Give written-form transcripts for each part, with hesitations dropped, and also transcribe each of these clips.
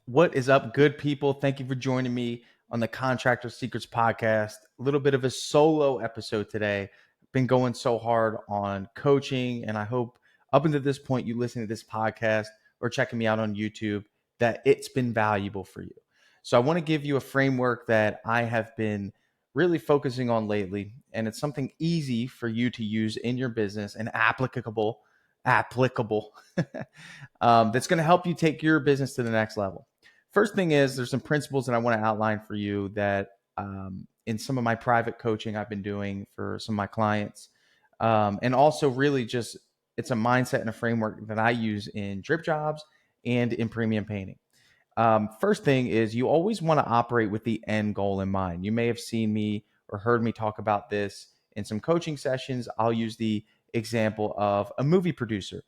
What is up, good people? Thank you for joining me on the Contractor Secrets podcast. A little bit of a solo episode today. Been going so hard on coaching, and I hope up until this point you listen to this podcast or checking me out on YouTube that it's been valuable for you. So I want to give you a framework that I have been really focusing on lately, and it's something easy for you to use in your business and applicable that's going to help you take your business to the next level. First thing is there's some principles that I want to outline for you that in some of my private coaching I've been doing for some of my clients. And also really just it's a mindset and a framework that I use in drip jobs and in premium painting. First thing is you always want to operate with the end goal in mind. You may have seen me or heard me talk about this in some coaching sessions. I'll use the example of a movie producer.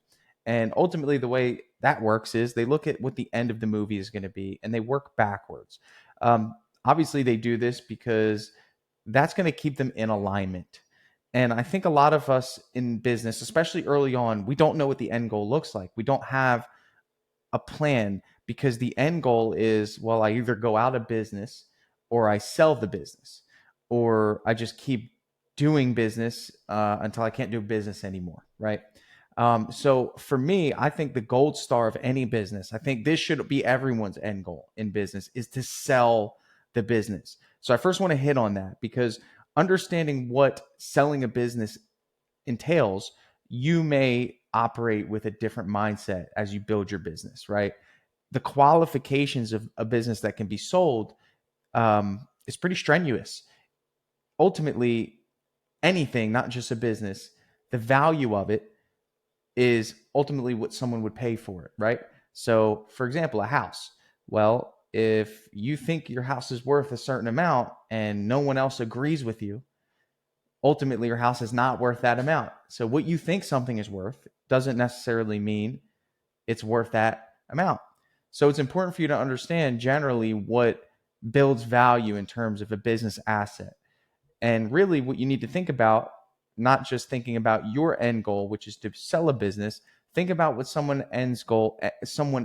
And ultimately, the way that works is they look at what the end of the movie is going to be and they work backwards. Obviously, they do this because that's going to keep them in alignment. And I think a lot of us in business, especially early on, we don't know what the end goal looks like. We don't have a plan because the end goal is, well, I either go out of business or I sell the business or I just keep doing business until I can't do business anymore, right? So for me, I think the gold star of any business, I think this should be everyone's end goal in business is to sell the business. So I first want to hit on that because understanding what selling a business entails, you may operate with a different mindset as you build your business, right? The qualifications of a business that can be sold is pretty strenuous. Ultimately, anything, not just a business, the value of it is ultimately what someone would pay for it, right? So, for example, a house. Well, if you think your house is worth a certain amount and no one else agrees with you, ultimately your house is not worth that amount. So, what you think something is worth doesn't necessarily mean it's worth that amount. So, it's important for you to understand generally what builds value in terms of a business asset. And really, what you need to think about, not just thinking about your end goal, which is to sell a business, think about what someone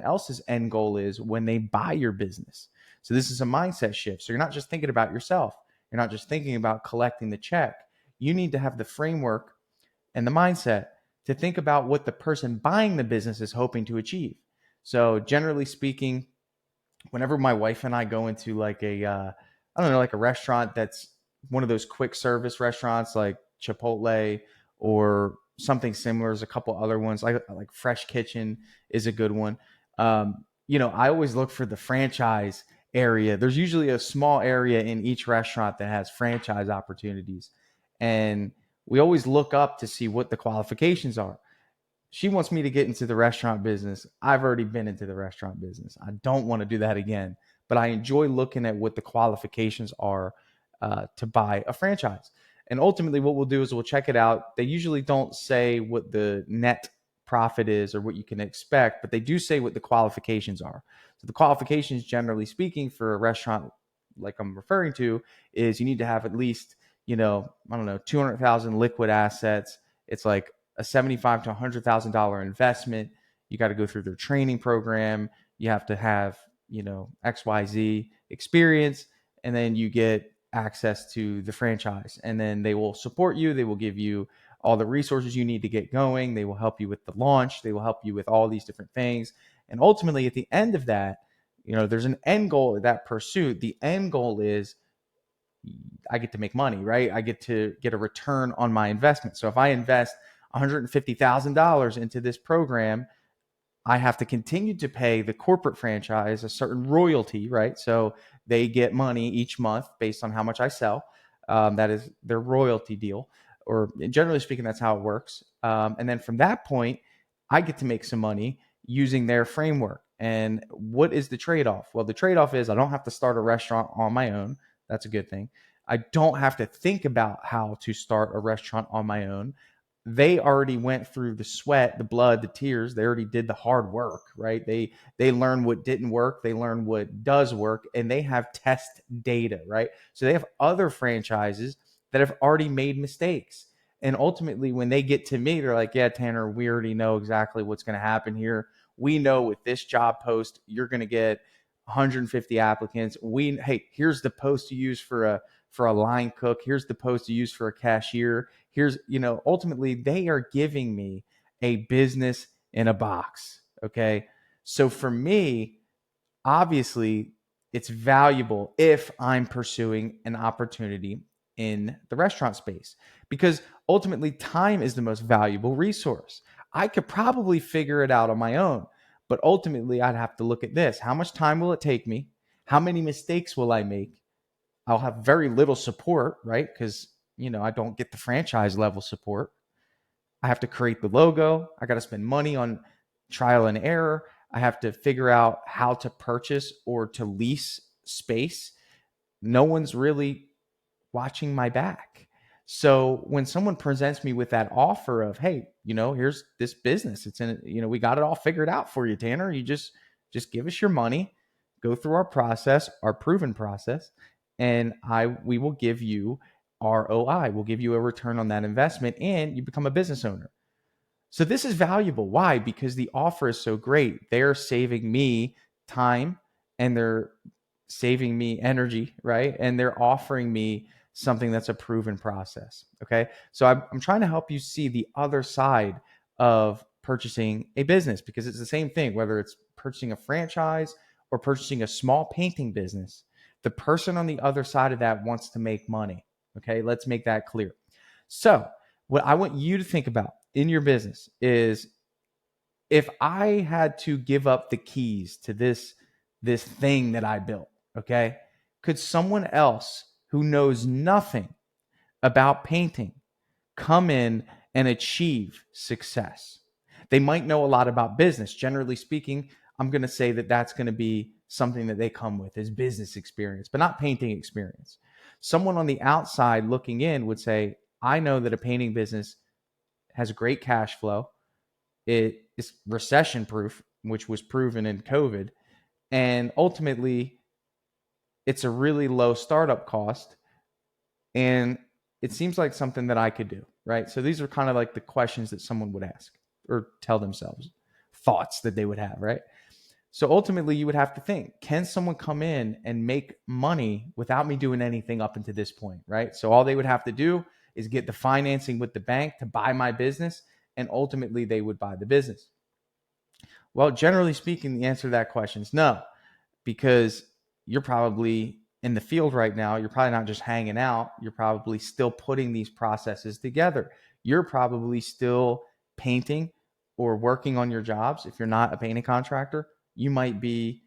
else's end goal is when they buy your business. So this is a mindset shift. So you're not just thinking about yourself. You're not just thinking about collecting the check. You need to have the framework and the mindset to think about what the person buying the business is hoping to achieve. So generally speaking, whenever my wife and I go into like I don't know, like a restaurant that's one of those quick service restaurants like Chipotle or something similar. There's a couple other ones like Fresh Kitchen is a good one. I always look for the franchise area. There's usually a small area in each restaurant that has franchise opportunities, and we always look up to see what the qualifications are. She wants me to get into the restaurant business. I've already been into the restaurant business. I don't want to do that again, but I enjoy looking at what the qualifications are to buy a franchise. And ultimately, what we'll do is we'll check it out. They usually don't say what the net profit is or what you can expect, but they do say what the qualifications are. So the qualifications, generally speaking, for a restaurant like I'm referring to, is you need to have at least, I don't know, 200,000 liquid assets. It's like a $75,000 to $100,000 investment. You got to go through their training program. You have to have, XYZ experience, and then you get access to the franchise. And then they will support you. They will give you all the resources you need to get going. They will help you with the launch. They will help you with all these different things. And ultimately, at the end of that, there's an end goal of that pursuit. The end goal is I get to make money, right? I get to get a return on my investment. So if I invest $150,000 into this program, I have to continue to pay the corporate franchise a certain royalty, right? So they get money each month based on how much I sell. That is their royalty deal, or generally speaking, that's how it works. And then from that point, I get to make some money using their framework. And what is the trade-off? Well, the trade-off is I don't have to start a restaurant on my own. That's a good thing. I don't have to think about how to start a restaurant on my own. They already went through the sweat, the blood, the tears. They already did the hard work, right? They learned what didn't work, they learned what does work, and they have test data, right? So they have other franchises that have already made mistakes. And ultimately, when they get to me, they're like, yeah, Tanner, we already know exactly what's going to happen here. We know with this job post, you're going to get 150 applicants. Hey, here's the post to use for a line cook. Here's the post to use for a cashier. Ultimately they are giving me a business in a box. Okay. So for me, obviously it's valuable if I'm pursuing an opportunity in the restaurant space, because ultimately time is the most valuable resource. I could probably figure it out on my own, but ultimately I'd have to look at this. How much time will it take me? How many mistakes will I make? I'll have very little support, right? Because, I don't get the franchise level support. I have to create the logo. I got to spend money on trial and error. I have to figure out how to purchase or to lease space. No one's really watching my back. So when someone presents me with that offer of, hey, here's this business, it's in, we got it all figured out for you, Tanner. You just give us your money, go through our process, our proven process, and we will give you ROI. We'll give you a return on that investment, and you become a business owner. So this is valuable. Why? Because the offer is so great. They're saving me time and they're saving me energy, right? And they're offering me something that's a proven process. Okay. So I'm trying to help you see the other side of purchasing a business, because it's the same thing, whether it's purchasing a franchise or purchasing a small painting business. The person on the other side of that wants to make money. Okay. Let's make that clear. So what I want you to think about in your business is, if I had to give up the keys to this thing that I built, okay, could someone else who knows nothing about painting come in and achieve success? They might know a lot about business. Generally speaking, I'm going to say that that's going to be something that they come with, is business experience, but not painting experience. Someone on the outside looking in would say, I know that a painting business has great cash flow. It is recession proof, which was proven in COVID. And ultimately, it's a really low startup cost. And it seems like something that I could do, right? So these are kind of like the questions that someone would ask or tell themselves, thoughts that they would have, right? So ultimately, you would have to think, can someone come in and make money without me doing anything up until this point, right? So all they would have to do is get the financing with the bank to buy my business, and ultimately they would buy the business. Well, generally speaking, the answer to that question is no, because you're probably in the field right now. You're probably not just hanging out. You're probably still putting these processes together. You're probably still painting or working on your jobs. If you're not a painting contractor, you might be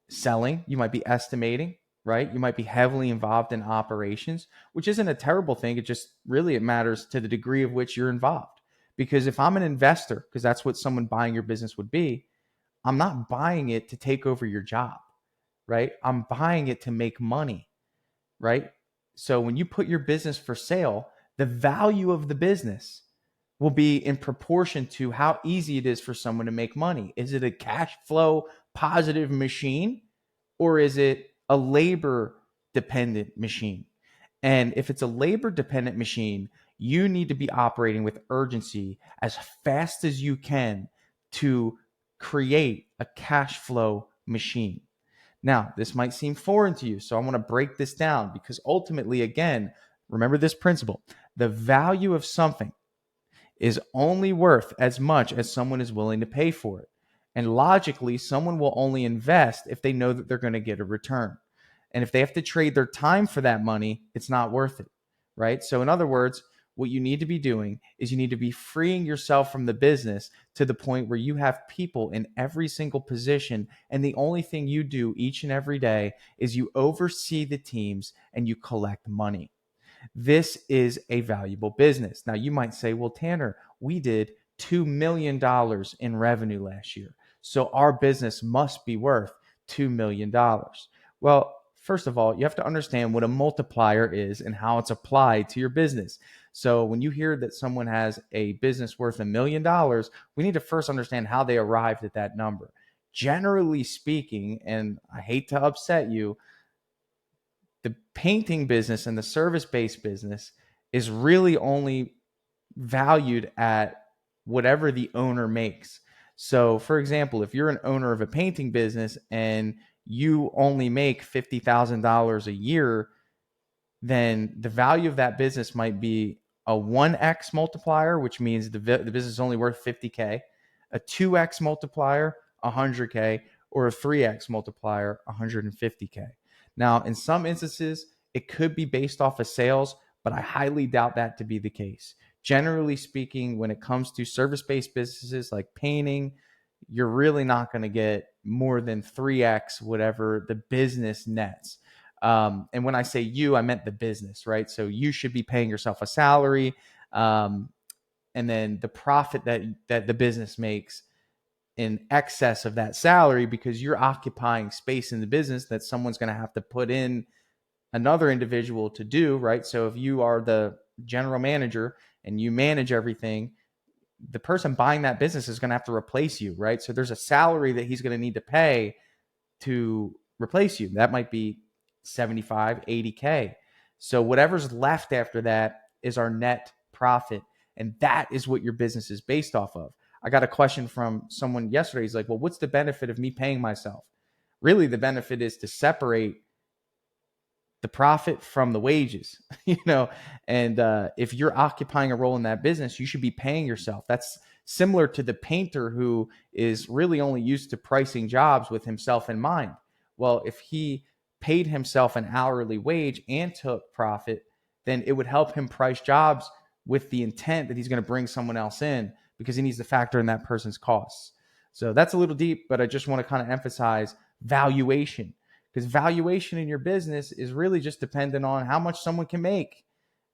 selling, you might be estimating, right? You might be heavily involved in operations, which isn't a terrible thing. It matters to the degree of which you're involved. Because if I'm an investor, because that's what someone buying your business would be, I'm not buying it to take over your job, right? I'm buying it to make money, right? So when you put your business for sale, the value of the business will be in proportion to how easy it is for someone to make money. Is it a cash flow positive machine, or is it a labor dependent machine? And if it's a labor dependent machine, you need to be operating with urgency as fast as you can to create a cash flow machine. Now, this might seem foreign to you, so I want to break this down, because ultimately, again, remember this principle: the value of something is only worth as much as someone is willing to pay for it. And logically, someone will only invest if they know that they're going to get a return. And if they have to trade their time for that money, it's not worth it, right? So in other words, what you need to be doing is you need to be freeing yourself from the business to the point where you have people in every single position, and the only thing you do each and every day is you oversee the teams and you collect money. This is a valuable business. Now, you might say, well, Tanner, we did $2 million in revenue last year, so our business must be worth $2 million. Well, first of all, you have to understand what a multiplier is and how it's applied to your business. So when you hear that someone has a business worth $1 million, we need to first understand how they arrived at that number. Generally speaking, and I hate to upset you, the painting business and the service-based business is really only valued at whatever the owner makes. So for example, if you're an owner of a painting business and you only make $50,000 a year, then the value of that business might be a 1x multiplier, which means the business is only worth 50K, a 2x multiplier, 100K, or a 3x multiplier, 150K. Now, in some instances, it could be based off of sales, but I highly doubt that to be the case. Generally speaking, when it comes to service-based businesses like painting, you're really not going to get more than 3x whatever the business nets. And when I say you, I meant the business, right? So you should be paying yourself a salary, and then the profit that the business makes in excess of that salary, because you're occupying space in the business that someone's going to have to put in another individual to do, right? So if you are the general manager and you manage everything, the person buying that business is going to have to replace you, right? So there's a salary that he's going to need to pay to replace you. That might be 75, 80K. So whatever's left after that is our net profit. And that is what your business is based off of. I got a question from someone yesterday. He's like, well, what's the benefit of me paying myself? Really, the benefit is to separate the profit from the wages, and if you're occupying a role in that business, you should be paying yourself. That's similar to the painter who is really only used to pricing jobs with himself in mind. Well, if he paid himself an hourly wage and took profit, then it would help him price jobs with the intent that he's going to bring someone else in, because he needs to factor in that person's costs. So that's a little deep, but I just want to kind of emphasize valuation, because valuation in your business is really just dependent on how much someone can make.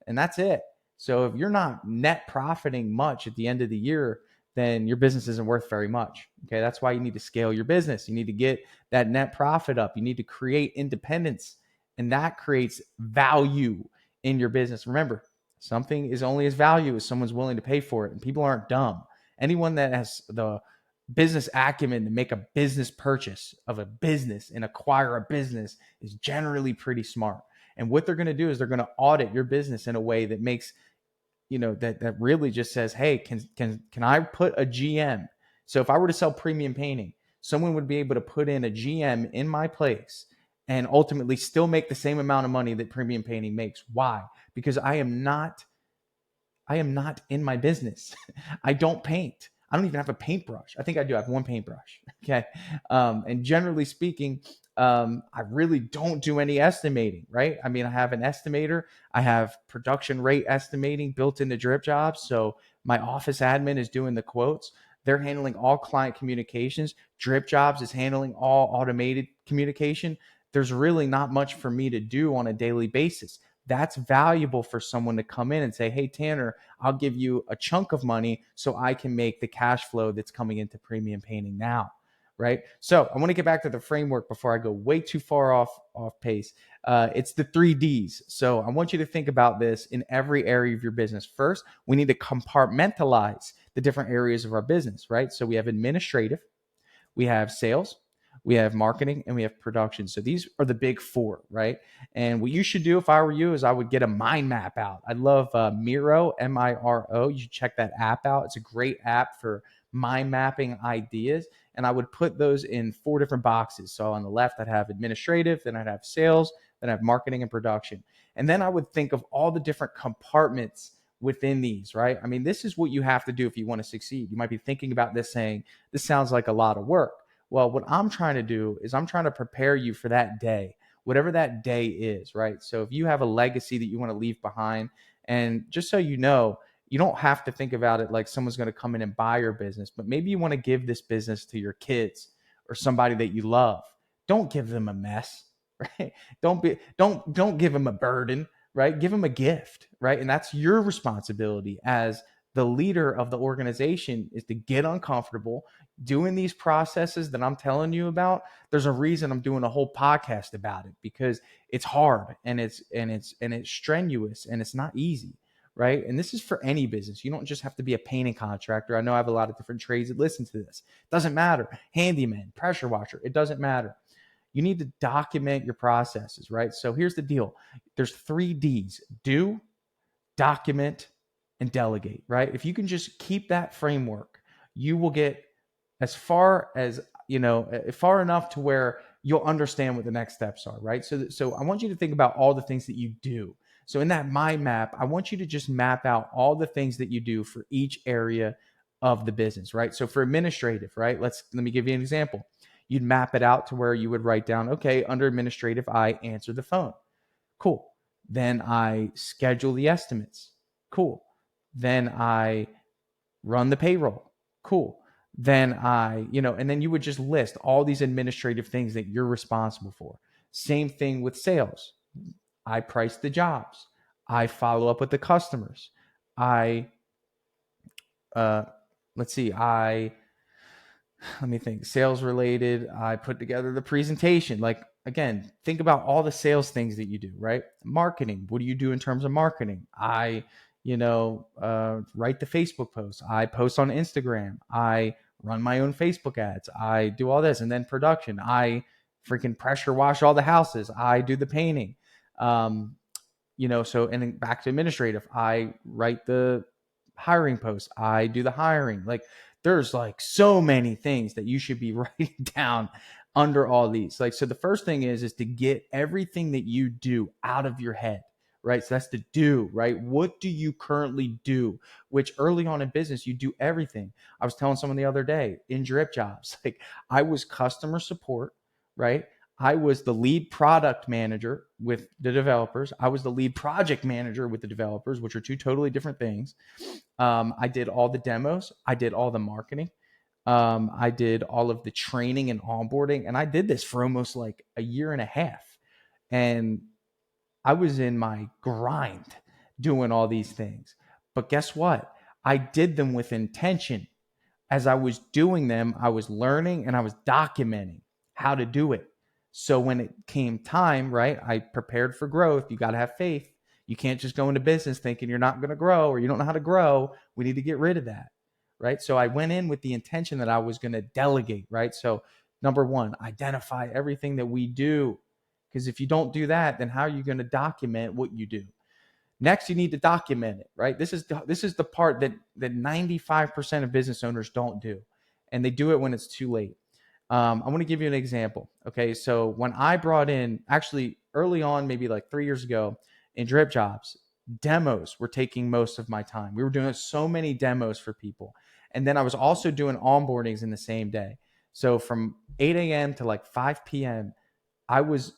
And that's it. So if you're not net profiting much at the end of the year, then your business isn't worth very much. Okay. That's why you need to scale your business. You need to get that net profit up. You need to create independence, and that creates value in your business. Remember, something is only as value as someone's willing to pay for it. And people aren't dumb. Anyone that has the business acumen to make a business purchase of a business and acquire a business is generally pretty smart. And what they're going to do is they're going to audit your business in a way that makes, that really just says, hey, can I put a GM? So if I were to sell premium painting, someone would be able to put in a GM in my place and ultimately still make the same amount of money that premium painting makes. Why? Because I am not in my business. I don't paint. I don't even have a paintbrush. I think I do have one paintbrush. Okay. And generally speaking, I really don't do any estimating, right? I mean, I have an estimator. I have production rate estimating built into Drip Jobs. So my office admin is doing the quotes. They're handling all client communications. Drip Jobs is handling all automated communication. There's really not much for me to do on a daily basis. That's valuable for someone to come in and say, hey, Tanner, I'll give you a chunk of money so I can make the cash flow that's coming into premium painting now, right? So I want to get back to the framework before I go way too far off pace. It's the 3Ds. So I want you to think about this in every area of your business. First, we need to compartmentalize the different areas of our business, right? So we have administrative, we have sales, we have marketing, and we have production. So these are the big four, right? And what you should do if I were you is I would get a mind map out. I love Miro, Miro. You should check that app out. It's a great app for mind mapping ideas. And I would put those in 4 different boxes. So on the left, I'd have administrative, then I'd have sales, then I'd have marketing and production. And then I would think of all the different compartments within these, right? I mean, this is what you have to do if you want to succeed. You might be thinking about this saying, this sounds like a lot of work. Well, what I'm trying to do is I'm trying to prepare you for that day, whatever that day is, right? So if you have a legacy that you want to leave behind, and just so you know, you don't have to think about it like someone's going to come in and buy your business, but maybe you want to give this business to your kids or somebody that you love. Don't give them a mess, right? Don't give them a burden, right? Give them a gift, right? And that's your responsibility as the leader of the organization, is to get uncomfortable doing these processes that I'm telling you about. There's a reason I'm doing a whole podcast about it, because it's hard and it's strenuous and it's not easy, right? And this is for any business. You don't just have to be a painting contractor. I know I have a lot of different trades that listen to this. Doesn't matter. Handyman, pressure washer, it doesn't matter. You need to document your processes, right? So here's the deal. There's 3 Ds: do, document, and delegate, right? If you can just keep that framework, you will get as far as, far enough to where you'll understand what the next steps are, right? So I want you to think about all the things that you do. So in that mind map, I want you to just map out all the things that you do for each area of the business, right? So for administrative, right? Let me give you an example. You'd map it out to where you would write down, okay, under administrative, I answer the phone. Cool. Then I schedule the estimates. Cool. Then I run the payroll. Cool. Then and then you would just list all these administrative things that you're responsible for. Same thing with sales. I price the jobs. I follow up with the customers. I, uh, let's see, let me think, sales related. I put together the presentation. Like, again, think about all the sales things that you do, right? Marketing. What do you do in terms of marketing? I, write the Facebook posts. I post on Instagram. I run my own Facebook ads. I do all this. And then production. I freaking pressure wash all the houses. I do the painting. So, and then back to administrative. I write the hiring posts. I do the hiring. Like, there's like so many things that you should be writing down under all these. Like, so the first thing is to get everything that you do out of your head, right? So that's the do, right? What do you currently do? Which early on in business, you do everything. I was telling someone the other day in drip jobs, like I was customer support, right? I was the lead product manager with the developers. I was the lead project manager with the developers, which are two totally different things. I did all the demos. I did all the marketing. I did all of the training and onboarding. And I did this for almost like a year and a half. And I was in my grind doing all these things. But guess what? I did them with intention. As I was doing them, I was learning and I was documenting how to do it. So when it came time, right, I prepared for growth. You got to have faith. You can't just go into business thinking you're not going to grow or you don't know how to grow. We need to get rid of that, right? So I went in with the intention that I was going to delegate, right? So number one, identify everything that we do. Because if you don't do that, then how are you going to document what you do? Next, you need to document it, right? This is the part that 95% of business owners don't do, and they do it when it's too late. I want to give you an example. Okay, so when I brought in, actually early on, maybe like 3 years ago, in drip jobs, demos were taking most of my time. We were doing so many demos for people, and then I was also doing onboardings in the same day. So from 8 a.m. to like 5 p.m., I was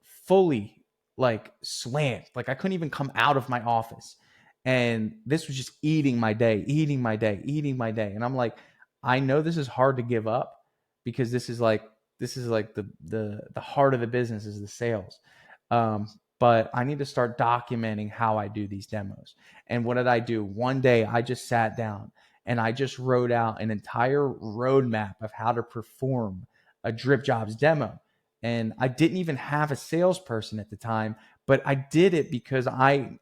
fully like slammed. Like I couldn't even come out of my office. And this was just eating my day, eating my day, eating my day. And I'm like, I know this is hard to give up because this is like the heart of the business is the sales. But I need to start documenting how I do these demos. And what did I do? One day I just sat down and I just wrote out an entire roadmap of how to perform a drip jobs demo. And I didn't even have a salesperson at the time, but I did it because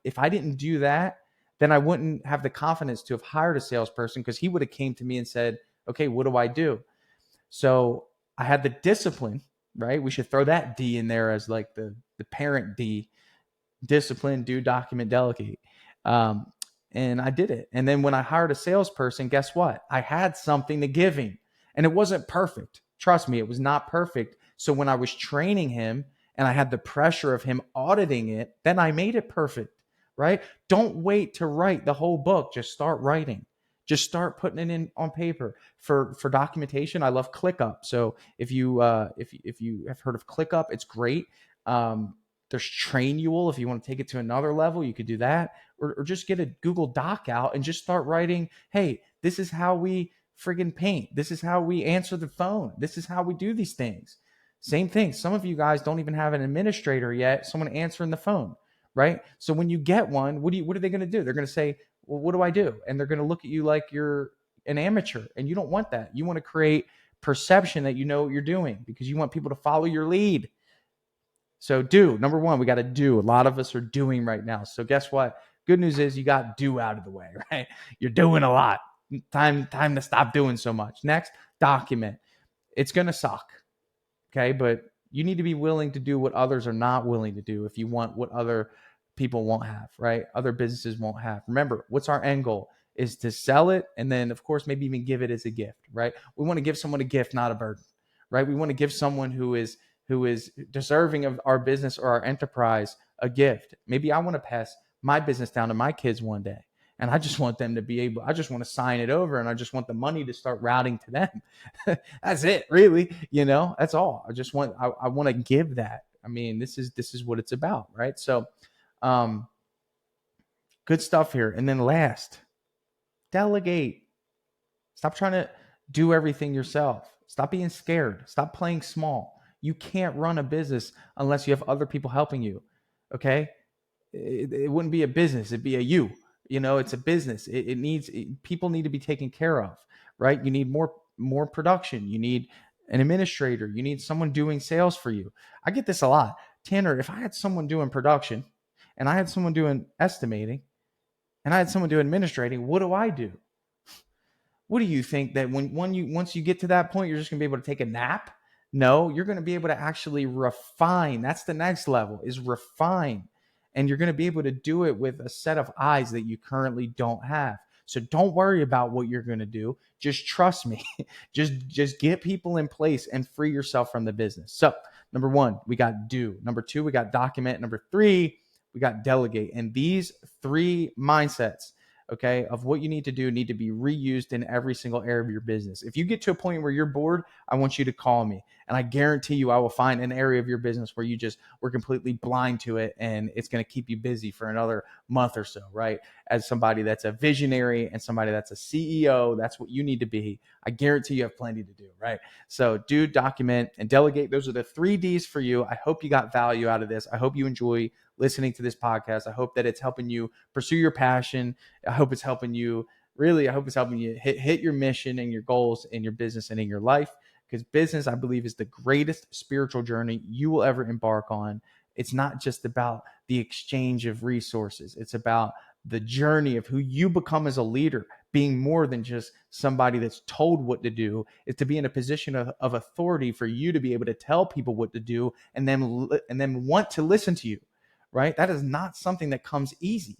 if I didn't do that, then I wouldn't have the confidence to have hired a salesperson because he would have came to me and said, okay, what do I do? So I had the discipline, right? We should throw that D in there as like the parent D, discipline, do, document, delegate. And I did it. And then when I hired a salesperson, guess what? I had something to give him and it wasn't perfect. Trust me, it was not perfect. So when I was training him and I had the pressure of him auditing it, then I made it perfect, right? Don't wait to write the whole book. Just start writing. Just start putting it in on paper. For documentation, I love ClickUp. So if you have heard of ClickUp, it's great. There's Trainual. If you want to take it to another level, you could do that, or just get a Google Doc out and just start writing. Hey, this is how we friggin' paint. This is how we answer the phone. This is how we do these things. Same thing. Some of you guys don't even have an administrator yet, someone answering the phone, right? So when you get one, what are they going to do? They're going to say, well, what do I do? And they're going to look at you like you're an amateur, and you don't want that. You want to create perception that you know what you're doing because you want people to follow your lead. So do, number one, we got to do. A lot of us are doing right now. So guess what? Good news is you got do out of the way, right? You're doing a lot. Time to stop doing so much. Next, document. It's going to suck. Okay. But you need to be willing to do what others are not willing to do if you want what other people won't have, right? Other businesses won't have. Remember, what's our end goal? is to sell it. And then of course, maybe even give it as a gift, right? We want to give someone a gift, not a burden, right? We want to give someone who is deserving of our business or our enterprise a gift. Maybe I want to pass my business down to my kids one day. And I just want them to be able, I just want to sign it over and I just want the money to start routing to them. That's it, really. That's all. I want to give that. I mean, this is what it's about, right? So, good stuff here. And then last, delegate. Stop trying to do everything yourself. Stop being scared. Stop playing small. You can't run a business unless you have other people helping you. Okay? It wouldn't be a business. It'd be a you. It's a business. People need to be taken care of, right? You need more production. You need an administrator. You need someone doing sales for you. I get this a lot. Tanner, if I had someone doing production and I had someone doing estimating and I had someone doing administrating, what do I do? What do you think that once you get to that point, you're just gonna be able to take a nap? No, you're gonna be able to actually refine. That's the next level, is refine. And you're gonna be able to do it with a set of eyes that you currently don't have. So don't worry about what you're gonna do. Just trust me. just get people in place and free yourself from the business. So number 1, we got do. Number 2, we got document. Number 3, we got delegate. And these 3 mindsets, okay, of what you need to do need to be reused in every single area of your business. If you get to a point where you're bored, I want you to call me. And I guarantee you I will find an area of your business where you just were completely blind to it and it's going to keep you busy for another month or so, right? As somebody that's a visionary and somebody that's a CEO, that's what you need to be. I guarantee you have plenty to do, right? So do, document, and delegate. Those are the 3 Ds for you. I hope you got value out of this. I hope you enjoy listening to this podcast. I hope that it's helping you pursue your passion. I hope it's helping you hit your mission and your goals in your business and in your life. Because business, I believe, is the greatest spiritual journey you will ever embark on. It's not just about the exchange of resources. It's about the journey of who you become as a leader, being more than just somebody that's told what to do. Is to be in a position of authority for you to be able to tell people what to do and then want to listen to you, right? That is not something that comes easy.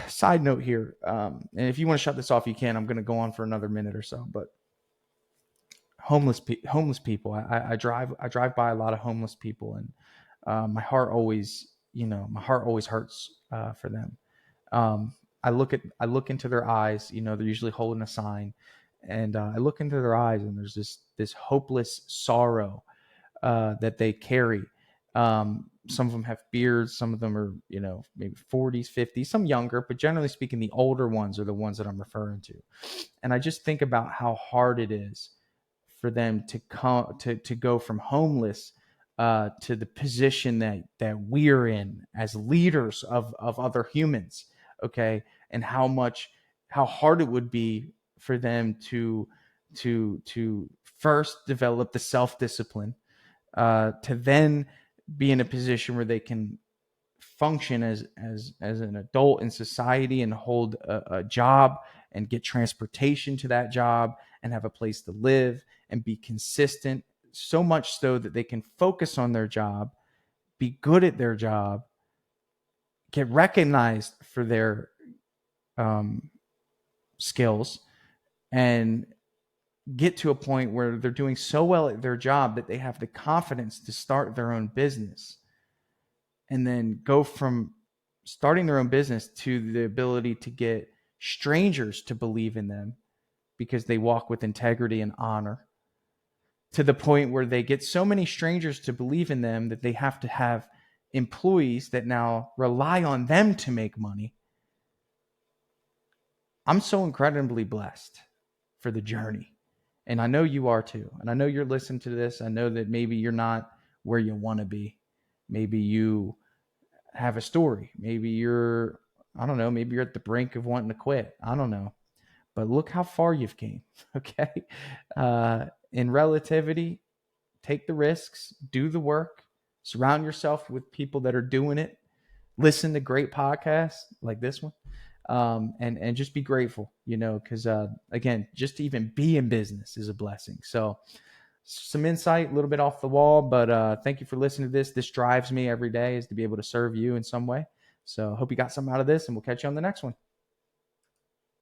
Side note here, and if you want to shut this off, you can. I'm going to go on for another minute or so. But homeless people, I drive by a lot of homeless people, and my heart always hurts for them. I look into their eyes. They're usually holding a sign, and I look into their eyes, and there's this hopeless sorrow that they carry. Some of them have beards. Some of them are, maybe 40s, 50s, some younger, but generally speaking, the older ones are the ones that I'm referring to. And I just think about how hard it is for them to go from homeless to the position that we're in as leaders of other humans. Okay. And how hard it would be for them to first develop the self-discipline, to then be in a position where they can function as an adult in society and hold a job and get transportation to that job and have a place to live and be consistent, so much so that they can focus on their job, be good at their job, get recognized for their skills, and get to a point where they're doing so well at their job that they have the confidence to start their own business, and then go from starting their own business to the ability to get strangers to believe in them because they walk with integrity and honor, to the point where they get so many strangers to believe in them that they have to have employees that now rely on them to make money. I'm so incredibly blessed for the journey. And I know you are too. And I know you're listening to this. I know that maybe you're not where you want to be. Maybe you have a story. Maybe you're at the brink of wanting to quit. I don't know. But look how far you've came. Okay. In relativity, take the risks, do the work, surround yourself with people that are doing it, listen to great podcasts like this one. And just be grateful, because again, just to even be in business is a blessing. So some insight, a little bit off the wall, but thank you for listening to this. This drives me every day, is to be able to serve you in some way. So hope you got something out of this, and we'll catch you on the next one.